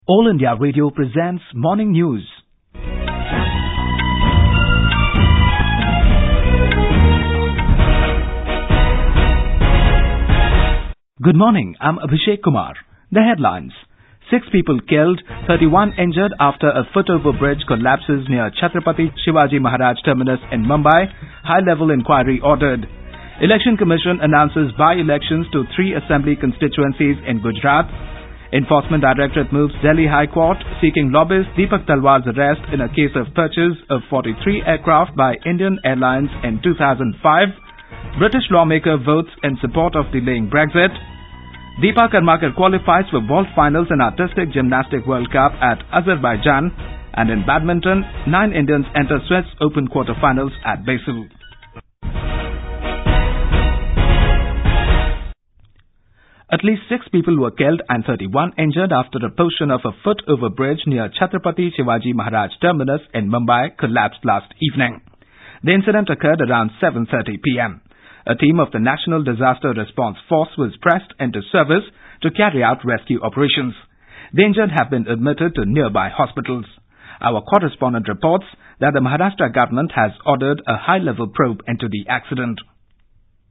All India Radio presents Morning News. Good morning, I'm Abhishek Kumar. The headlines. 6 people killed, 31 injured after a foot-over bridge collapses near Chhatrapati Shivaji Maharaj Terminus in Mumbai. High-level inquiry ordered. Election Commission announces by-elections to 3 assembly constituencies in Gujarat. Enforcement Directorate moves Delhi High Court seeking lobbyist Deepak Talwar's arrest in a case of purchase of 43 aircraft by Indian Airlines in 2005. British lawmaker votes in support of delaying Brexit. Dipa Karmakar qualifies for world finals in Artistic Gymnastics World Cup at Azerbaijan. And in Badminton, 9 Indians enter Swiss Open quarterfinals at Basel. At least 6 people were killed and 31 injured after a portion of a foot-over bridge near Chhatrapati Shivaji Maharaj Terminus in Mumbai collapsed last evening. The incident occurred around 7:30 p.m. A team of the National Disaster Response Force was pressed into service to carry out rescue operations. The injured have been admitted to nearby hospitals. Our correspondent reports that the Maharashtra government has ordered a high-level probe into the accident.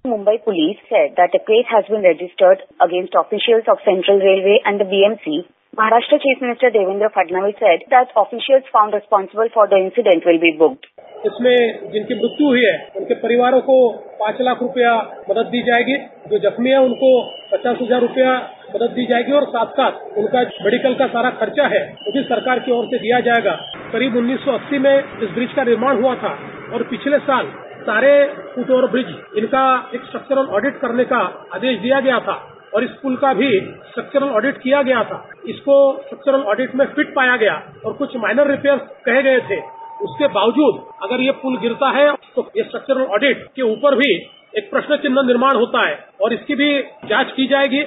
Mumbai police said that a case has been registered against officials of Central Railway and the BMC. Maharashtra Chief Minister Devendra Fadnavis said that officials found responsible for the incident will be booked. इसमें जिनकी मृत्यु हुई है उनके परिवारों को 5 लाख रुपया मदद दी जाएगी, जो जख्मी है उनको 50,000 रुपया मदद दी जाएगी और साथ साथ उनका मेडिकल का सारा खर्चा है वो भी सरकार की ओर से दिया जाएगा। करीब 1980 में इस ब्रिज का निर्माण हुआ था और पिछले साल सारे फुट ओवर ब्रिज इनका एक स्ट्रक्चरल ऑडिट करने का आदेश दिया गया था और इस पुल का भी स्ट्रक्चरल ऑडिट किया गया था। इसको स्ट्रक्चरल ऑडिट में फिट पाया गया और कुछ माइनर रिपेयर्स कहे गए थे। उसके बावजूद अगर ये पुल गिरता है तो ये स्ट्रक्चरल ऑडिट के ऊपर भी एक प्रश्न चिन्ह निर्माण होता है और इसकी भी जांच की जाएगी।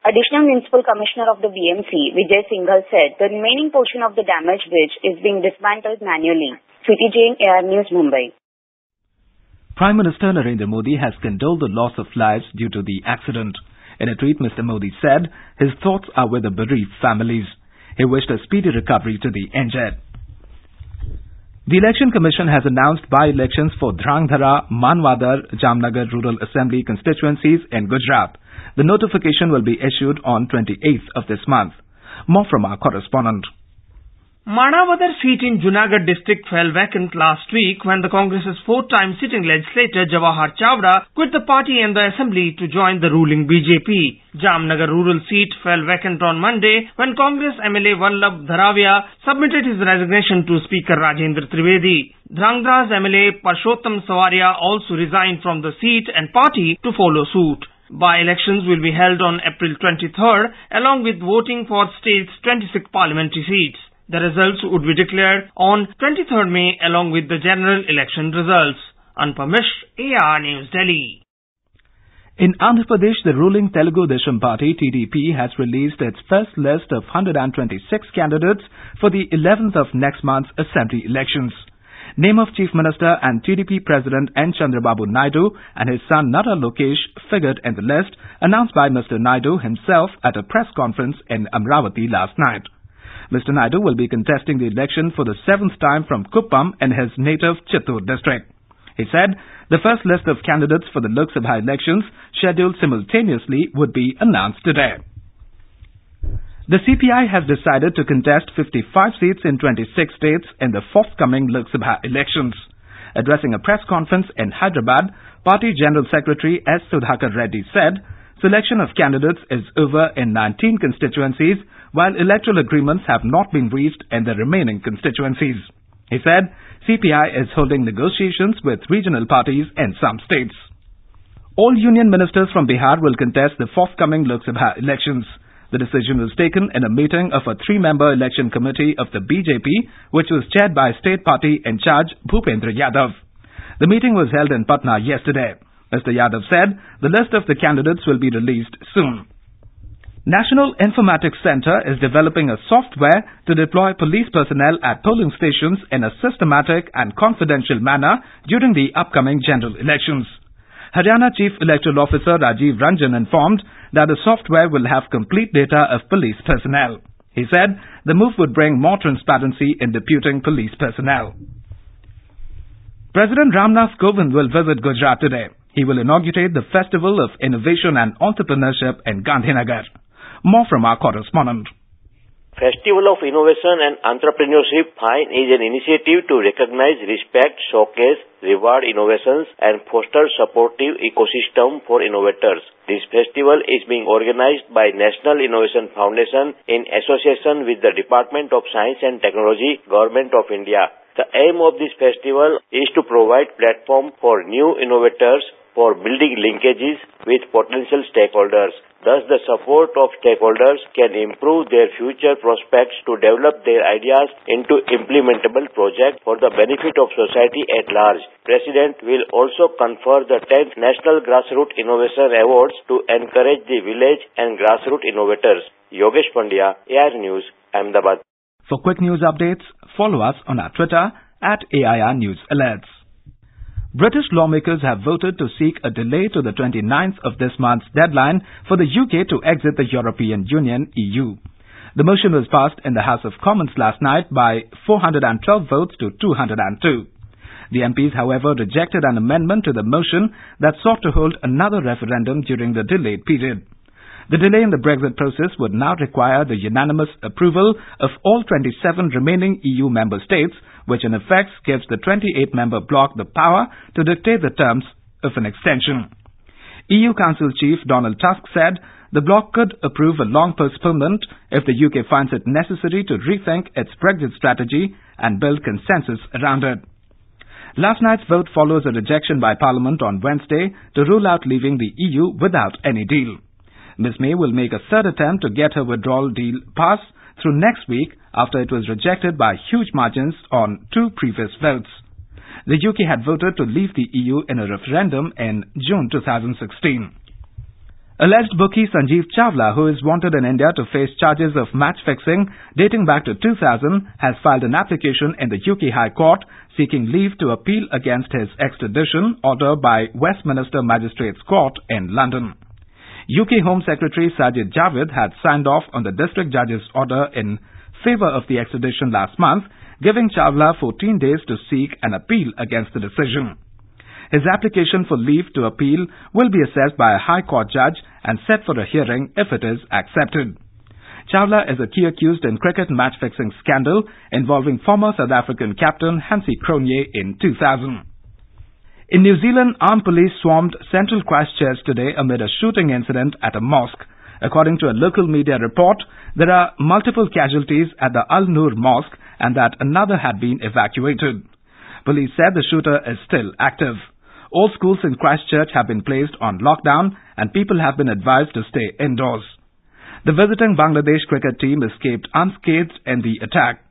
Additional Municipal Commissioner of the BMC, Vijay Singhal, said the remaining portion of the damaged bridge is being dismantled manually. Sweetie Jain, AR News, Mumbai. Prime Minister Narendra Modi has condoled the loss of lives due to the accident. In a tweet, Mr. Modi said his thoughts are with the bereaved families. He wished a speedy recovery to the injured. The Election Commission has announced by-elections for Dhrangdhara, Manvadar, Jamnagar Rural Assembly constituencies in Gujarat. The notification will be issued on 28th of this month. More from our correspondent. Manavadar seat in Junagadh district fell vacant last week when the Congress's 4-time sitting legislator Jawahar Chavda quit the party and the assembly to join the ruling BJP. Jamnagar rural seat fell vacant on Monday when Congress MLA Vallabh Dharavia submitted his resignation to Speaker Rajendra Trivedi. Dhrangdhara's MLA Parshottam Sawaria also resigned from the seat and party to follow suit. By-elections will be held on April 23rd along with voting for state's 26 parliamentary seats. The results would be declared on 23rd May along with the general election results. Anupam Mishra, AR News, Delhi. In Andhra Pradesh, the ruling Telugu Desam Party TDP has released its first list of 126 candidates for the 11th of next month's assembly elections. Name of Chief Minister and TDP President N. Chandrababu Naidu and his son Nara Lokesh figured in the list announced by Mr. Naidu himself at a press conference in Amravati last night. Mr. Naidu will be contesting the election for the 7th time from Kuppam in his native Chittoor district. He said the first list of candidates for the Lok Sabha elections scheduled simultaneously would be announced today. The CPI has decided to contest 55 seats in 26 states in the forthcoming Lok Sabha elections. Addressing a press conference in Hyderabad, Party General Secretary S. Sudhakar Reddy said selection of candidates is over in 19 constituencies while electoral agreements have not been reached in the remaining constituencies. He said CPI is holding negotiations with regional parties in some states. All union ministers from Bihar will contest the forthcoming Lok Sabha elections. The decision was taken in a meeting of a 3-member election committee of the BJP, which was chaired by State Party in charge Bhupendra Yadav. The meeting was held in Patna yesterday. Mr. Yadav said the list of the candidates will be released soon. National Informatics Centre is developing a software to deploy police personnel at polling stations in a systematic and confidential manner during the upcoming general elections. Haryana Chief Electoral Officer Rajiv Ranjan informed that the software will have complete data of police personnel. He said the move would bring more transparency in deputing police personnel. President Ramnath Kovind will visit Gujarat today. He will inaugurate the Festival of Innovation and Entrepreneurship in Gandhinagar. More from our correspondent. Festival of Innovation and Entrepreneurship FINE is an initiative to recognize, respect, showcase, reward innovations and foster supportive ecosystem for innovators. This festival is being organized by National Innovation Foundation in association with the Department of Science and Technology, Government of India. The aim of this festival is to provide platform for new innovators for building linkages with potential stakeholders. Thus, the support of stakeholders can improve their future prospects to develop their ideas into implementable projects for the benefit of society at large. President will also confer the 10th National Grassroots Innovation Awards to encourage the village and grassroots innovators. Yogesh Pandya, AIR News, Ahmedabad. For quick news updates, follow us on our Twitter @AIR News Alerts. British lawmakers have voted to seek a delay to the 29th of this month's deadline for the UK to exit the European Union (EU). The motion was passed in the House of Commons last night by 412 votes to 202. The MPs, however, rejected an amendment to the motion that sought to hold another referendum during the delayed period. The delay in the Brexit process would now require the unanimous approval of all 27 remaining EU member states, which in effect gives the 28-member bloc the power to dictate the terms of an extension. EU Council Chief Donald Tusk said the bloc could approve a long postponement if the UK finds it necessary to rethink its Brexit strategy and build consensus around it. Last night's vote follows a rejection by Parliament on Wednesday to rule out leaving the EU without any deal. Ms. May will make a third attempt to get her withdrawal deal passed through next week after it was rejected by huge margins on two previous votes. The UK had voted to leave the EU in a referendum in June 2016. Alleged bookie Sanjeev Chawla, who is wanted in India to face charges of match fixing dating back to 2000, has filed an application in the UK High Court seeking leave to appeal against his extradition order by Westminster Magistrates Court in London. UK Home Secretary Sajid Javid had signed off on the district judge's order in favour of the extradition last month, giving Chawla 14 days to seek an appeal against the decision. His application for leave to appeal will be assessed by a High Court judge and set for a hearing if it is accepted. Chawla is a key accused in cricket match-fixing scandal involving former South African captain Hansie Cronje in 2000. In New Zealand, armed police swarmed central Christchurch today amid a shooting incident at a mosque. According to a local media report, there are multiple casualties at the Al-Nur Mosque and that another had been evacuated. Police said the shooter is still active. All schools in Christchurch have been placed on lockdown and people have been advised to stay indoors. The visiting Bangladesh cricket team escaped unscathed in the attack.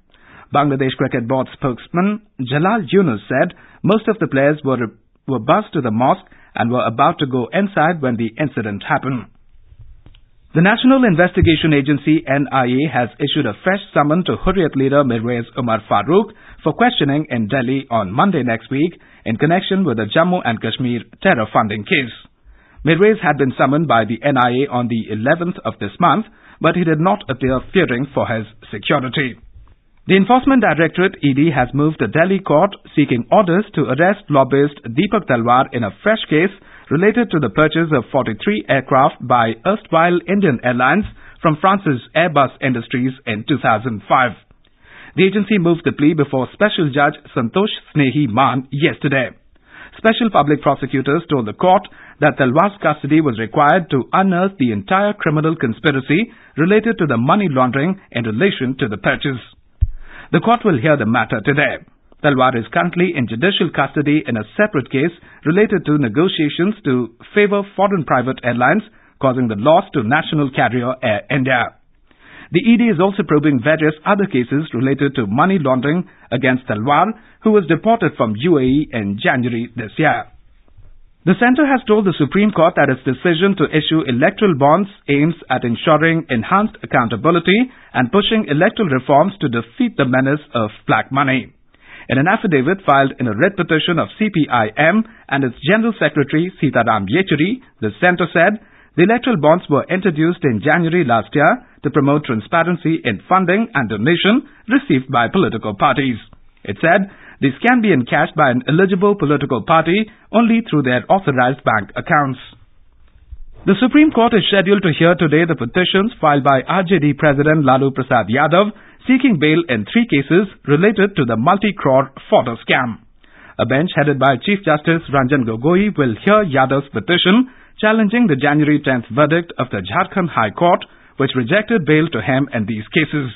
Bangladesh Cricket Board spokesman Jalal Yunus said most of the players were bussed to the mosque and were about to go inside when the incident happened. The National Investigation Agency NIA has issued a fresh summon to Hurriyat leader Mirwaiz Umar Farooq for questioning in Delhi on Monday next week in connection with the Jammu and Kashmir terror funding case. Mirwaiz had been summoned by the NIA on the 11th of this month, but he did not appear fearing for his security. The Enforcement Directorate ED has moved to Delhi court seeking orders to arrest lobbyist Deepak Talwar in a fresh case related to the purchase of 43 aircraft by erstwhile Indian Airlines from France's Airbus Industries in 2005. The agency moved the plea before Special Judge Santosh Snehi Man yesterday. Special public prosecutors told the court that Talwar's custody was required to unearth the entire criminal conspiracy related to the money laundering in relation to the purchase. The court will hear the matter today. Talwar is currently in judicial custody in a separate case related to negotiations to favour foreign private airlines, causing the loss to national carrier Air India. The ED is also probing various other cases related to money laundering against Talwar, who was deported from UAE in January this year. The centre has told the Supreme Court that its decision to issue electoral bonds aims at ensuring enhanced accountability and pushing electoral reforms to defeat the menace of black money. In an affidavit filed in a writ petition of CPIM and its General Secretary Sitaram Yechury, the centre said The electoral bonds were introduced in January last year to promote transparency in funding and donation received by political parties. It said these can be encashed by an eligible political party only through their authorized bank accounts. The Supreme Court is scheduled to hear today the petitions filed by RJD President Lalu Prasad Yadav seeking bail in 3 cases related to the multi-crore photo scam. A bench headed by Chief Justice Ranjan Gogoi will hear Yadav's petition challenging the January 10th verdict of the Jharkhand High Court, which rejected bail to him in these cases.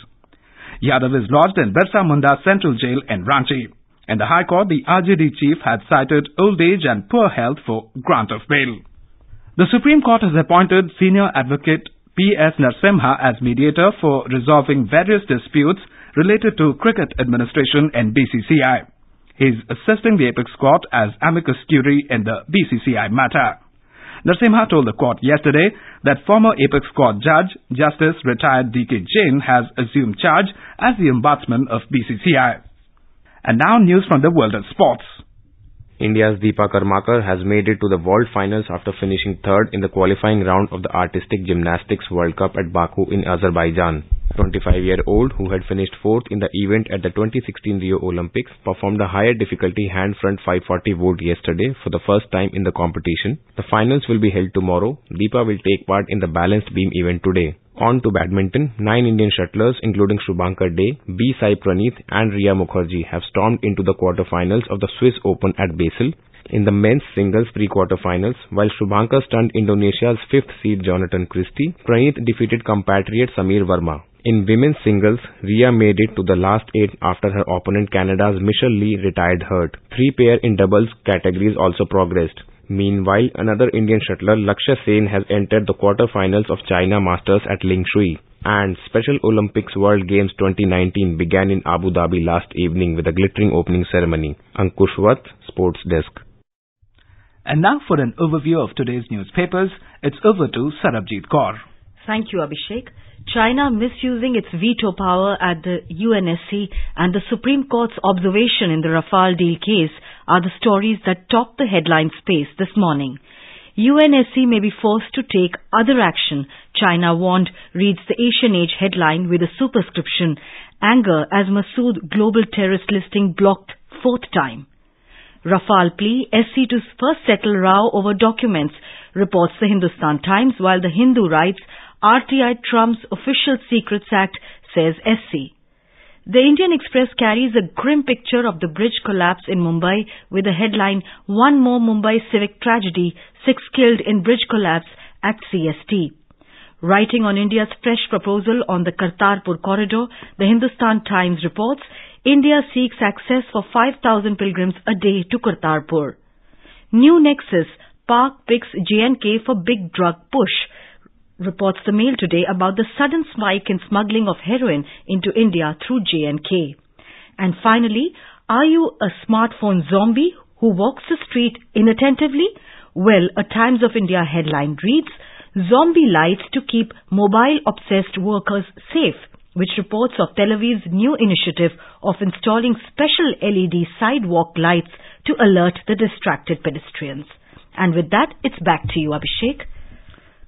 Yadav is lodged in Birsa Munda Central Jail in Ranchi. In the High Court, the RJD chief had cited old age and poor health for grant of bail. The Supreme Court has appointed Senior Advocate P.S. Narasimha as mediator for resolving various disputes related to cricket administration in BCCI. He is assisting the Apex Court as amicus curiae in the BCCI matter. Narasimha told the court yesterday that former Apex Court judge, Justice retired D.K. Jain, has assumed charge as the ombudsman of BCCI. And now news from the world of sports. India's Dipa Karmakar has made it to the world finals after finishing third in the qualifying round of the Artistic Gymnastics World Cup at Baku in Azerbaijan. 25-year-old, who had finished fourth in the event at the 2016 Rio Olympics, performed the higher difficulty hand front 540 vault yesterday for the first time in the competition. The finals will be held tomorrow. Deepa will take part in the balanced beam event today. On to badminton. 9 Indian shuttlers, including Shubhankar Dey, B. Sai Praneeth and Riya Mukherjee, have stormed into the quarterfinals of the Swiss Open at Basel. In the men's singles pre-quarterfinals, while Shubhankar stunned Indonesia's 5th seed Jonathan Christie, Praneeth defeated compatriot Samir Verma. In women's singles, Riya made it to the last 8 after her opponent Canada's Michelle Lee retired hurt. 3 pair in doubles categories also progressed. Meanwhile, another Indian shuttler, Lakshya Sen, has entered the quarterfinals of China Masters at Lingshui. And Special Olympics World Games 2019 began in Abu Dhabi last evening with a glittering opening ceremony. Ankush Watt, Sports Desk. And now for an overview of today's newspapers, it's over to Sarabjit Kaur. Thank you, Abhishek. China misusing its veto power at the UNSC and the Supreme Court's observation in the Rafale deal case are the stories that top the headline space this morning. UNSC may be forced to take other action, China warned, reads the Asian Age headline with a superscription, anger as Masood global terrorist listing blocked 4th time. Rafale plea, SC to first settle row over documents, reports the Hindustan Times, while the Hindu writes, RTI trumps Official Secrets Act, says SC. The Indian Express carries a grim picture of the bridge collapse in Mumbai with the headline, One More Mumbai Civic Tragedy, 6 Killed in Bridge Collapse at CST. Writing on India's fresh proposal on the Kartarpur corridor, the Hindustan Times reports, India seeks access for 5,000 pilgrims a day to Kartarpur. New Nexus, Pak picks J&K for big drug push, reports the Mail today about the sudden spike in smuggling of heroin into India through J&K. And finally, are you a smartphone zombie who walks the street inattentively? Well, a Times of India headline reads, Zombie lights to keep mobile-obsessed workers safe, which reports of Tel Aviv's new initiative of installing special LED sidewalk lights to alert the distracted pedestrians. And with that, it's back to you, Abhishek.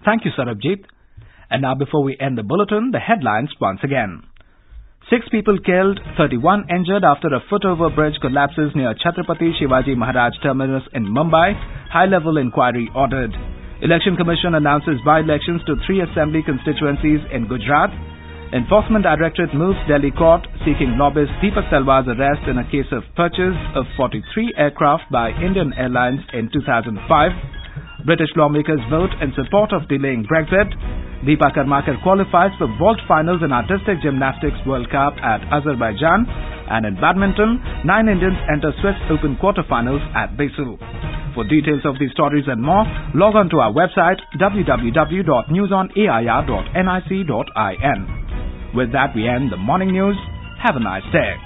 Thank you, Sarabjit. And now before we end the bulletin, the headlines once again. 6 people killed, 31 injured after a foot-over bridge collapses near Chhatrapati Shivaji Maharaj Terminus in Mumbai. High-level inquiry ordered. Election Commission announces by-elections to 3 assembly constituencies in Gujarat. Enforcement Directorate moves Delhi court seeking lobbyist Deepak Talwar's arrest in a case of purchase of 43 aircraft by Indian Airlines in 2005. British lawmakers vote in support of delaying Brexit. Dipa Karmakar qualifies for vault finals in Artistic Gymnastics World Cup at Azerbaijan. And in badminton, 9 Indians enter Swiss Open quarterfinals at Basel. For details of these stories and more, log on to our website www.newsonair.nic.in. With that, we end the morning news. Have a nice day.